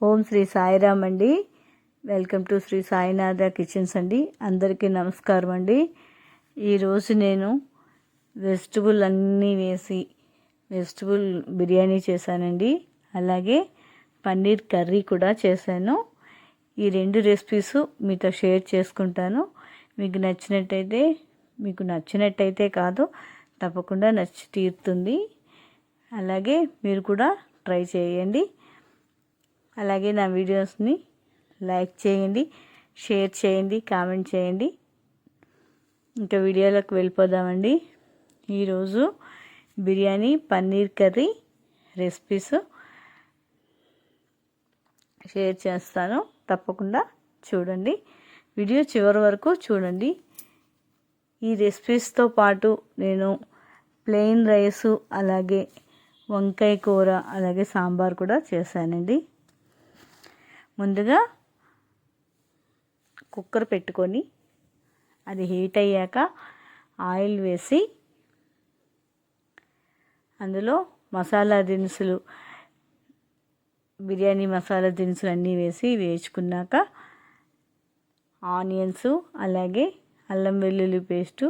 ఓం శ్రీ సాయిరామ్ అండి. Welcome to Sri Sainatha kitchens అండి. అందరికీ నమస్కారం అండి. ఈరోజు నేను వెజిటబుల్ అన్నీ వేసి వెజిటబుల్ బిర్యానీ చేశానండి. అలాగే పన్నీర్ కర్రీ కూడా చేశాను. ఈ రెండు రెసిపీస్ మీతో షేర్ చేసుకుంటాను. మీకు నచ్చినట్టయితే కాదు, తప్పకుండా నచ్చి తీరుతుంది. అలాగే మీరు కూడా ట్రై చేయండి. అలాగే నా వీడియోస్ని లైక్ చేయండి, షేర్ చేయండి, కామెంట్ చేయండి. ఇంకా వీడియోలోకి వెళ్ళిపోదామండి. ఈరోజు biryani paneer curry recipes share చేస్తాను. తప్పకుండా చూడండి, వీడియో చివరి వరకు చూడండి. ఈ రెసిపీస్తో పాటు నేను ప్లెయిన్ రైసు, అలాగే వంకాయ కూర, అలాగే సాంబార్ కూడా చేశానండి. ముందుగా కుక్కర్ పెట్టుకొని అది హీట్ అయ్యాక ఆయిల్ వేసి అందులో మసాలా దినుసులు, బిర్యానీ మసాలా దినుసులు అన్నీ వేసి వేయించుకున్నాక ఆనియన్స్, అలాగే అల్లం వెల్లుల్లి పేస్టు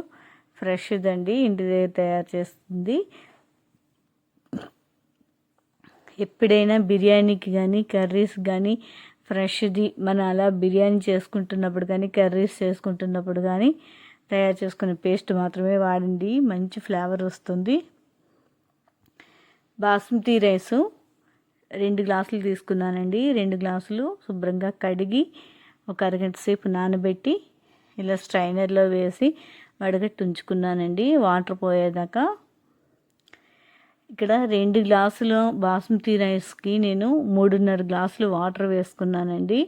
ఫ్రెష్దండి, ఇంటి దగ్గర తయారు చేస్తుంది. ఎప్పుడైనా బిర్యానీకి కానీ కర్రీస్ కానీ ఫ్రెష్ది మనం అలా బిర్యానీ చేసుకుంటున్నప్పుడు కానీ కర్రీస్ చేసుకుంటున్నప్పుడు కానీ తయారు చేసుకునే పేస్ట్ మాత్రమే వాడండి, మంచి ఫ్లేవర్ వస్తుంది. బాస్మతి రైసు 2 గ్లాసులు తీసుకున్నానండి. 2 గ్లాసులు శుభ్రంగా కడిగి ఒక అరగంట సేపు నానబెట్టి ఇలా స్ట్రైనర్లో వేసి వడగట్టి ఉంచుకున్నానండి, వాటర్ పోయేదాకా. ఇక్కడ 2 గ్లాసులు బాస్మతి రైస్కి నేను 3.5 గ్లాసులు వాటర్ వేసుకున్నానండి.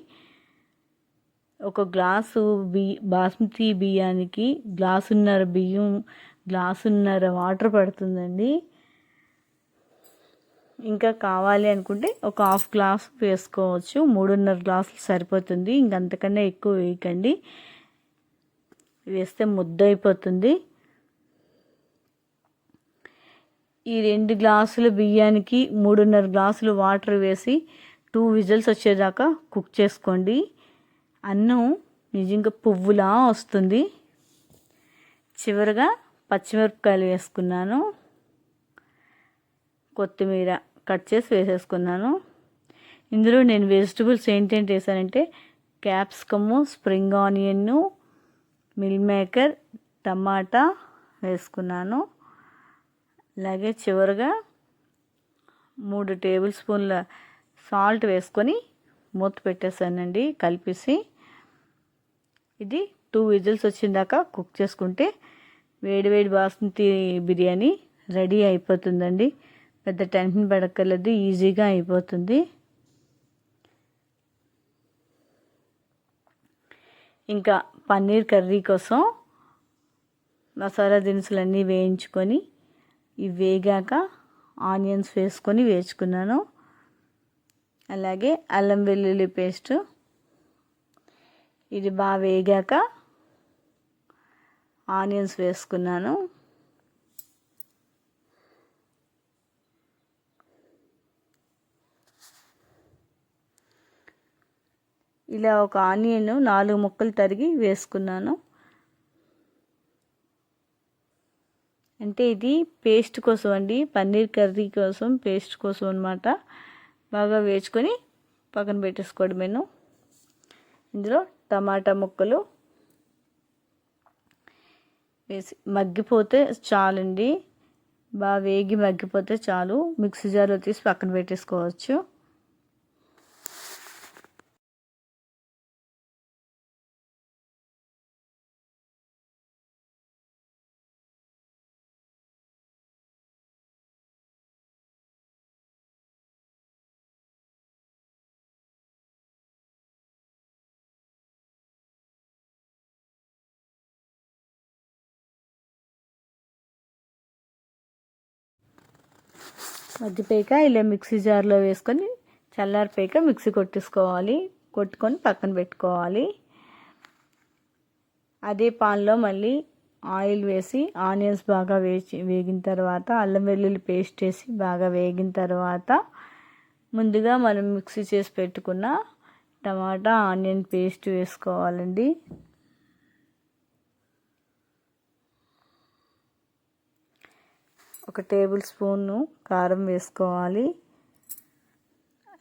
ఒక గ్లాసు బాస్మతి బియ్యానికి గ్లాసున్నర వాటర్ పడుతుందండి. ఇంకా కావాలి అనుకుంటే ఒక హాఫ్ గ్లాస్ వేసుకోవచ్చు. 3.5 గ్లాసులు సరిపోతుంది. ఇంకంతకన్నా ఎక్కువ వేయకండి, వేస్తే ముద్ద అయిపోతుంది. ఈ 2 గ్లాసుల బియ్యానికి 3.5 గ్లాసులు వాటర్ వేసి 2 విజిల్స్ వచ్చేదాకా కుక్ చేసుకోండి. అన్నం నిజంగా పువ్వులా వస్తుంది. చివరిగా పచ్చిమిరపకాయలు వేసుకున్నాను, కొత్తిమీర కట్ చేసి వేసేసుకున్నాను. ఇందులో నేను వెజిటబుల్స్ ఏంటంటే వేసానంటే capsicum, spring onion, meal maker, టమాటా వేసుకున్నాను. అలాగే చివరిగా 3 టేబుల్ స్పూన్ల సాల్ట్ వేసుకొని మూత పెట్టేసానండి కలిపేసి. ఇది 2 విజిల్స్ వచ్చిందాకా కుక్ చేసుకుంటే వేడివేడి బాస్మతి బిర్యానీ రెడీ అయిపోతుందండి. పెద్ద టెన్షన్ పడక్కర్లేదు, ఈజీగా అయిపోతుంది. ఇంకా పన్నీర్ కర్రీ కోసం మసాలా దినుసులన్నీ వేయించుకొని ఇవి వేగాక ఆనియన్స్ వేసుకొని వేయించుకున్నాను. అలాగే అల్లం వెల్లుల్లి పేస్ట్, ఇది బాగా వేగాక ఆనియన్స్ వేసుకున్నాను. ఇలా ఒక ఆనియన్ 4 ముక్కలు తరిగి వేసుకున్నాను. అంటే ఇది పేస్ట్ కోసం అండి, పన్నీర్ కర్రీ కోసం పేస్ట్ కోసం అన్నమాట. బాగా వేసుకొని పక్కన పెట్టేసుకోవడమేను. ఇందులో టమాటా ముక్కలు వేసి మగ్గిపోతే చాలండి, బాగా వేగి మగ్గిపోతే చాలు. మిక్సీ జార్లో తీసి పక్కన పెట్టేసుకోవచ్చు. మగ్గిపోయాక ఇలా మిక్సీ జార్లో వేసుకొని చల్లారిపోయాక మిక్సీ కొట్టుకొని పక్కన పెట్టుకోవాలి. అదే పాన్లో మళ్ళీ ఆయిల్ వేసి ఆనియన్స్ బాగా వేగిన తర్వాత అల్లం వెల్లుల్లి పేస్ట్ వేసి బాగా వేగిన తర్వాత ముందుగా మనం మిక్సీ చేసి పెట్టుకున్న టమాటా ఆనియన్ పేస్ట్ వేసుకోవాలండి. ఒక టేబుల్ స్పూను కారం వేసుకోవాలి.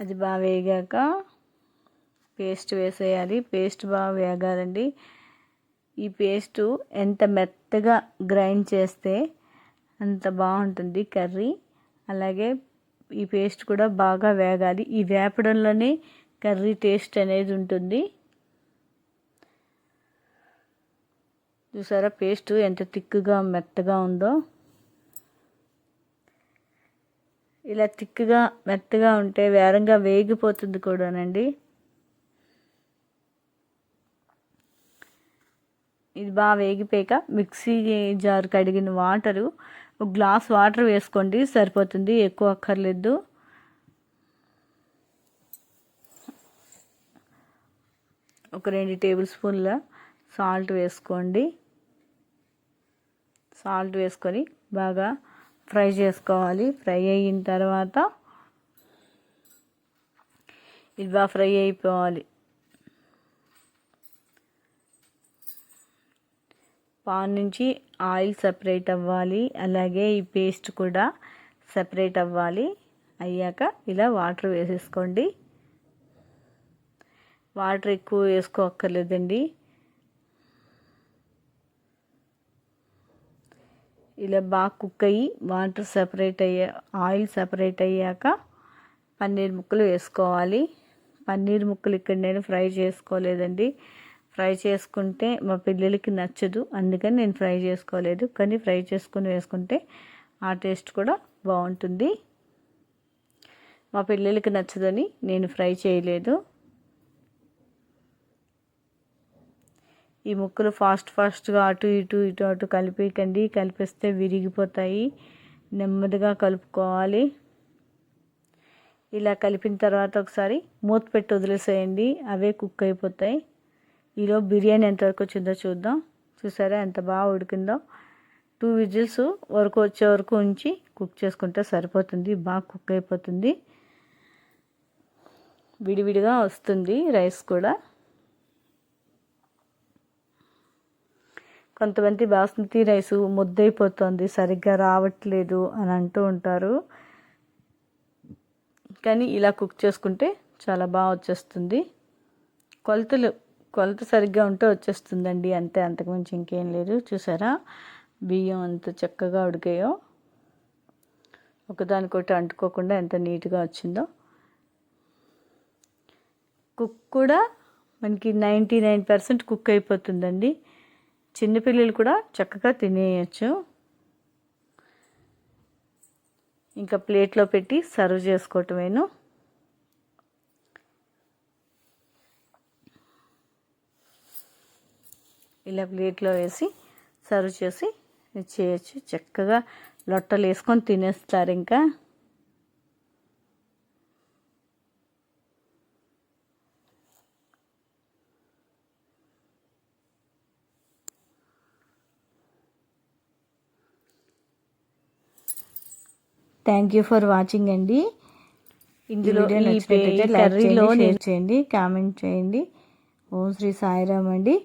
అది బాగా వేగాక పేస్ట్ వేసేయాలి. పేస్ట్ బాగా వేగాలండి. ఈ పేస్టు ఎంత మెత్తగా గ్రైండ్ చేస్తే అంత బాగుంటుంది కర్రీ. అలాగే ఈ పేస్ట్ కూడా బాగా వేగాలి. ఈ వేపడంలోనే కర్రీ టేస్ట్ అనేది ఉంటుంది. చూసారా పేస్ట్ ఎంత థిక్గా మెత్తగా ఉందో. ఇలా థిక్గా మెత్తగా ఉంటే వేరంగా వేగిపోతుంది కూడానండి. ఇది బాగా వేగిపోయాక మిక్సీ జార్ కడిగిన వాటరు, ఒక గ్లాస్ వాటర్ వేసుకోండి సరిపోతుంది, ఎక్కువ అక్కర్లేదు. ఒక 2 టేబుల్ స్పూన్ల సాల్ట్ వేసుకోండి. సాల్ట్ వేసుకొని బాగా ఫ్రై చేసుకోవాలి. ఫ్రై అయిన తర్వాత ఇది బాగా ఫ్రై అయిపోవాలి. పాన్ నుంచి ఆయిల్ సపరేట్ అవ్వాలి. అలాగే ఈ పేస్ట్ కూడా సపరేట్ అవ్వాలి. అయ్యాక ఇలా వాటర్ వేసేసుకోండి. వాటర్ ఎక్కువ వేసుకోక్కర్లేదండి. ఇలా బాగా కుక్ అయ్యి వాటర్ సపరేట్ ఆయిల్ సపరేట్ అయ్యాక పన్నీర్ ముక్కలు వేసుకోవాలి. పన్నీర్ ముక్కలు ఇక్కడ నేను ఫ్రై చేసుకోలేదండి. ఫ్రై చేసుకుంటే మా పిల్లలకి నచ్చదు, అందుకని నేను ఫ్రై చేసుకోలేదు. కానీ ఫ్రై చేసుకుని వేసుకుంటే ఆ టేస్ట్ కూడా బాగుంటుంది. మా పిల్లలకి నచ్చదని నేను ఫ్రై చేయలేదు. ఈ ముక్కలు ఫాస్ట్గా అటు ఇటు కలిపిస్తే విరిగిపోతాయి. నెమ్మదిగా కలుపుకోవాలి. ఇలా కలిపిన తర్వాత ఒకసారి మూత పెట్టి వదిలేసేయండి, అవే కుక్ అయిపోతాయి. ఈలో బిర్యానీ ఎంతవరకు వచ్చిందో చూద్దాం. చూసారా ఎంత బాగా ఉడికిందో. 2 విజిల్స్ వరకు వచ్చే వరకు ఉంచి కుక్ చేసుకుంటే సరిపోతుంది. బాగా కుక్ అయిపోతుంది. విడివిడిగా వస్తుంది రైస్ కూడా. కొంతమంది బాస్మతి రైసు ముద్దైపోతుంది, సరిగ్గా రావట్లేదు అని అంటూ ఉంటారు. కానీ ఇలా కుక్ చేసుకుంటే చాలా బాగా వచ్చేస్తుంది. కొలత సరిగ్గా ఉంటే వచ్చేస్తుందండి, అంతే, అంతకుమించి ఇంకేం లేదు. చూసారా బియ్యం అంత చక్కగా ఉడికాయో, ఒకదానికొకటి అంటుకోకుండా ఎంత నీట్గా వచ్చిందో. కుక్ కూడా మనకి 99% కుక్ అయిపోతుందండి. చిన్నపిల్లలు కూడా చక్కగా తినేయచ్చు. ఇంకా ప్లేట్లో పెట్టి సర్వ్ చేసుకోవటమేను. ఇలా ప్లేట్లో వేసి సర్వ్ చేసి చేయొచ్చు. చక్కగా లొట్టలు వేసుకొని తినేస్తారు. ఇంకా థ్యాంక్ యూ ఫర్ వాచింగ్ అండి. ఇందులో ఈ కర్రీలో షేర్ చేయండి, కామెంట్ చేయండి. ఓం శ్రీ సాయిరామ్ అండి.